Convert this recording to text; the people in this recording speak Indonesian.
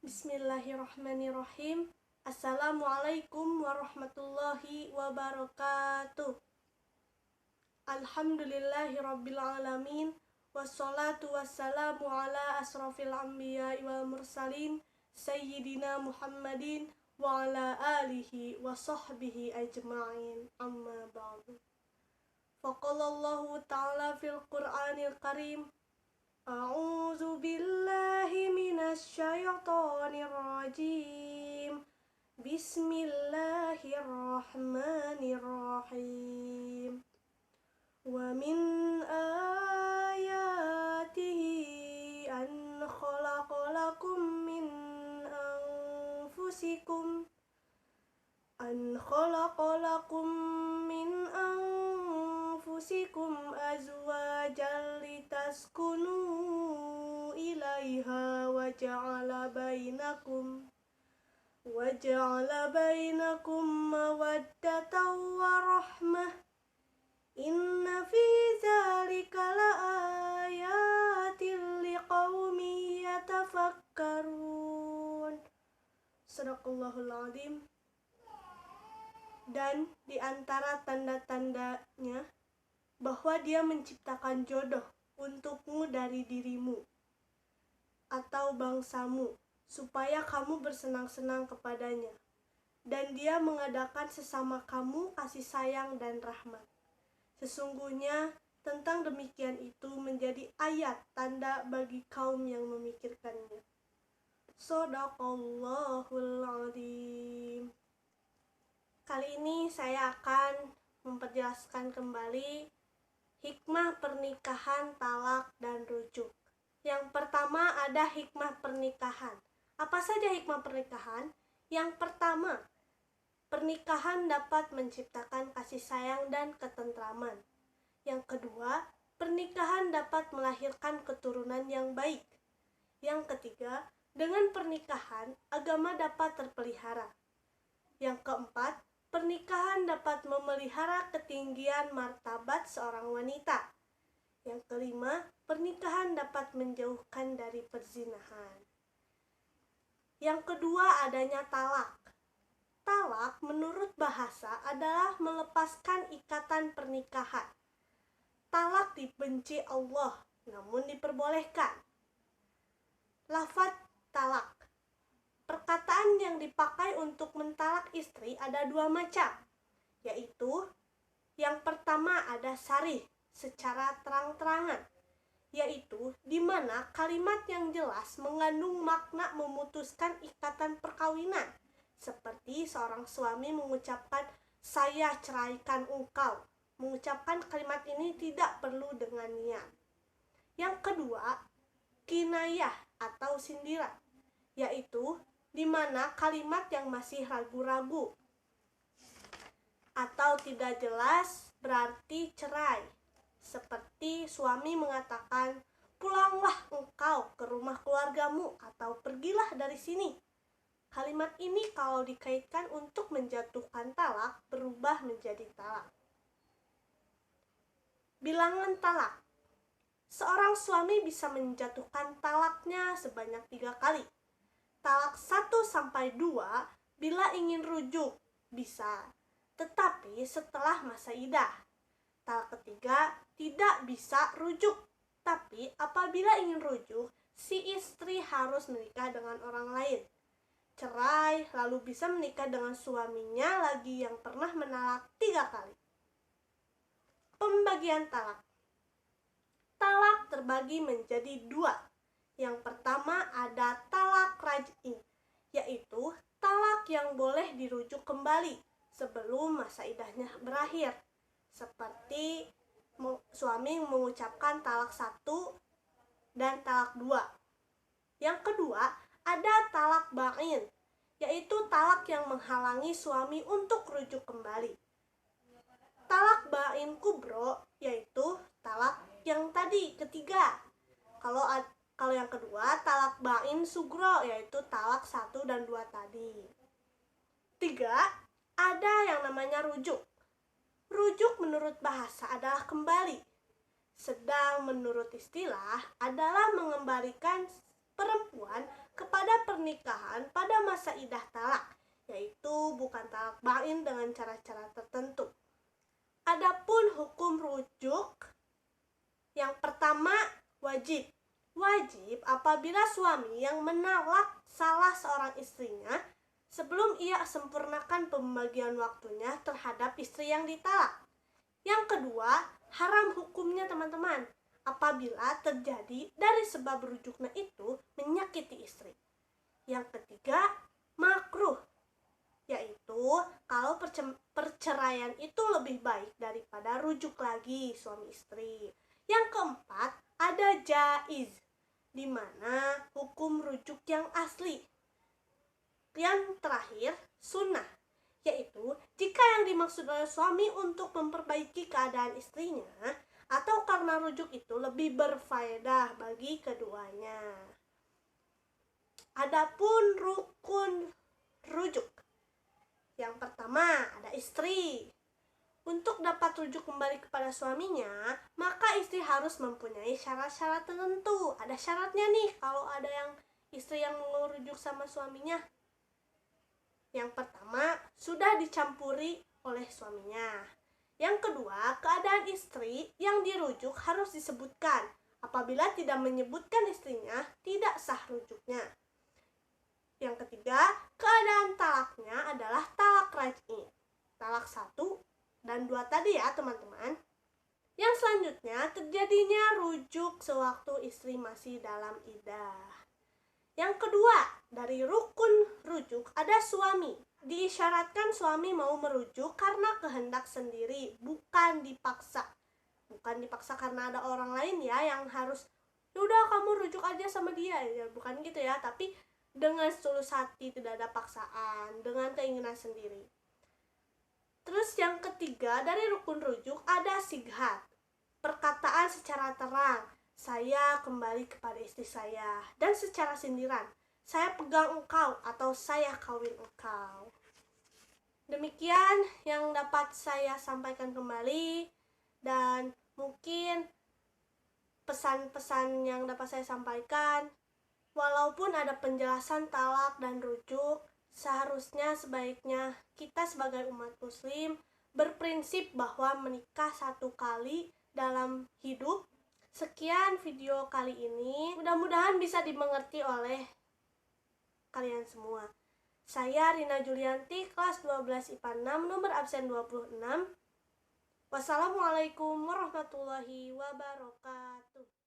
Bismillahirrahmanirrahim. Assalamualaikum warahmatullahi wabarakatuh. Alhamdulillahirabbil alamin. Wassalatu wassalamu ala asrofil anbiya'i wal mursalin Sayyidina Muhammadin wa ala alihi wa sahbihi ajma'in. Amma ba'du. Faqalallahu ta'ala fil Qur'anil Karim, A'udzu billahi minasy syaithanir rajim. Bismillahirrahmanirrahim. Wa min ayatihi an khalaqalakum min anfusikum azwajan litaskunu ilaiha wa ja'ala bainakum mawaddatan wa rahmah. Inna fi dzalika laayatin liqaumin yatafakkarun. Shadaqallahul adzim. Dan di antara tanda-tandanya bahwa Dia menciptakan jodoh untukmu dari dirimu atau bangsamu, supaya kamu bersenang-senang kepadanya, dan Dia mengadakan sesama kamu kasih sayang dan rahmat. Sesungguhnya tentang demikian itu menjadi ayat tanda bagi kaum yang memikirkannya. Shadaqallahul adzim. Kali ini saya akan memperjelaskan kembali hikmah pernikahan, talak, dan rujuk. Yang pertama ada hikmah pernikahan. Apa saja hikmah pernikahan? Yang pertama, pernikahan dapat menciptakan kasih sayang dan ketentraman. Yang kedua, pernikahan dapat melahirkan keturunan yang baik. Yang ketiga, dengan pernikahan, agama dapat terpelihara. Yang keempat, pernikahan dapat memelihara ketinggian martabat seorang wanita. Yang kelima, pernikahan dapat menjauhkan dari perzinahan. Yang kedua, adanya talak. Talak menurut bahasa adalah melepaskan ikatan pernikahan. Talak dibenci Allah, namun diperbolehkan. Lafaz talak. Perkataan yang dipakai untuk mentalak istri ada dua macam, yaitu yang pertama ada sarih, secara terang-terangan, yaitu di mana kalimat yang jelas mengandung makna memutuskan ikatan perkawinan, seperti seorang suami mengucapkan "saya ceraikan engkau". Mengucapkan kalimat ini tidak perlu dengan niat. Yang kedua, kinayah atau sindiran, yaitu di mana kalimat yang masih ragu-ragu atau tidak jelas berarti cerai, seperti suami mengatakan, "Pulanglah engkau ke rumah keluargamu" atau "pergilah dari sini". Kalimat ini kalau dikaitkan untuk menjatuhkan talak berubah menjadi talak. Bilangan talak. Seorang suami bisa menjatuhkan talaknya sebanyak 3 kali. Talak 1-2 bila ingin rujuk bisa, tetapi setelah masa iddah. Talak ketiga tidak bisa rujuk, tapi apabila ingin rujuk, si istri harus menikah dengan orang lain. Cerai lalu bisa menikah dengan suaminya lagi yang pernah menalak 3 kali. Pembagian talak. Talak terbagi menjadi 2. Yang pertama ada talak raj'i, yaitu talak yang boleh dirujuk kembali sebelum masa iddahnya berakhir, seperti suami mengucapkan talak 1 dan talak 2. Yang kedua ada talak ba'in, yaitu talak yang menghalangi suami untuk rujuk kembali. Talak ba'in kubro yaitu talak yang tadi ketiga. Kalau yang kedua, talak ba'in sugro, yaitu talak 1 dan 2 tadi. 3, ada yang namanya rujuk. Rujuk menurut bahasa adalah kembali. Sedang menurut istilah adalah mengembalikan perempuan kepada pernikahan pernikahan pada masa idah talak, yaitu bukan talak bain dengan cara-cara tertentu. Adapun hukum rujuk, yang pertama wajib. Wajib apabila suami yang menalak salah seorang istrinya sebelum ia sempurnakan pembagian waktunya terhadap istri yang ditalak. Yang kedua, haram hukumnya teman-teman, apabila terjadi dari sebab rujuknya itu menyakiti istri. Yang ketiga, makruh, yaitu kalau perceraian itu lebih baik daripada rujuk lagi suami istri. Yang keempat, ada jaiz, di mana hukum rujuk yang asli. Yang terakhir, sunnah, yaitu jika yang dimaksud oleh suami untuk memperbaiki keadaan istrinya atau karena rujuk itu lebih berfaedah bagi keduanya. Adapun rukun rujuk, yang pertama ada istri. Untuk dapat rujuk kembali kepada suaminya, maka istri harus mempunyai syarat-syarat tertentu. Ada syaratnya nih kalau ada yang istri yang mau rujuk sama suaminya. Yang pertama, sudah dicampuri oleh suaminya. Yang kedua, keadaan istri yang dirujuk harus disebutkan. Apabila tidak menyebutkan istrinya, tidak sah rujuknya. Yang ketiga, keadaan talaknya adalah talak raj'i. Talak 1 dan 2 tadi ya teman-teman. Yang selanjutnya, terjadinya rujuk sewaktu istri masih dalam iddah. Yang kedua, dari rukun rujuk ada suami. Diisyaratkan suami mau merujuk karena kehendak sendiri, bukan dipaksa. Bukan dipaksa karena ada orang lain ya yang harus, yaudah kamu rujuk aja sama dia. Ya, bukan gitu ya, tapi dengan setulus hati, tidak ada paksaan, dengan keinginan sendiri. Terus yang ketiga, dari rukun rujuk ada sighat, perkataan secara terang, saya kembali kepada istri saya, dan secara sindiran, saya pegang engkau atau saya kawin engkau. Demikian yang dapat saya sampaikan kembali, dan mungkin pesan-pesan yang dapat saya sampaikan, walaupun ada penjelasan talak dan rujuk, seharusnya sebaiknya kita sebagai umat muslim berprinsip bahwa menikah 1 kali dalam hidup. Sekian video kali ini, mudah-mudahan bisa dimengerti oleh kalian semua. Saya Rina Julianti, kelas 12 IPA 6, nomor absen 26. Wassalamualaikum warahmatullahi wabarakatuh.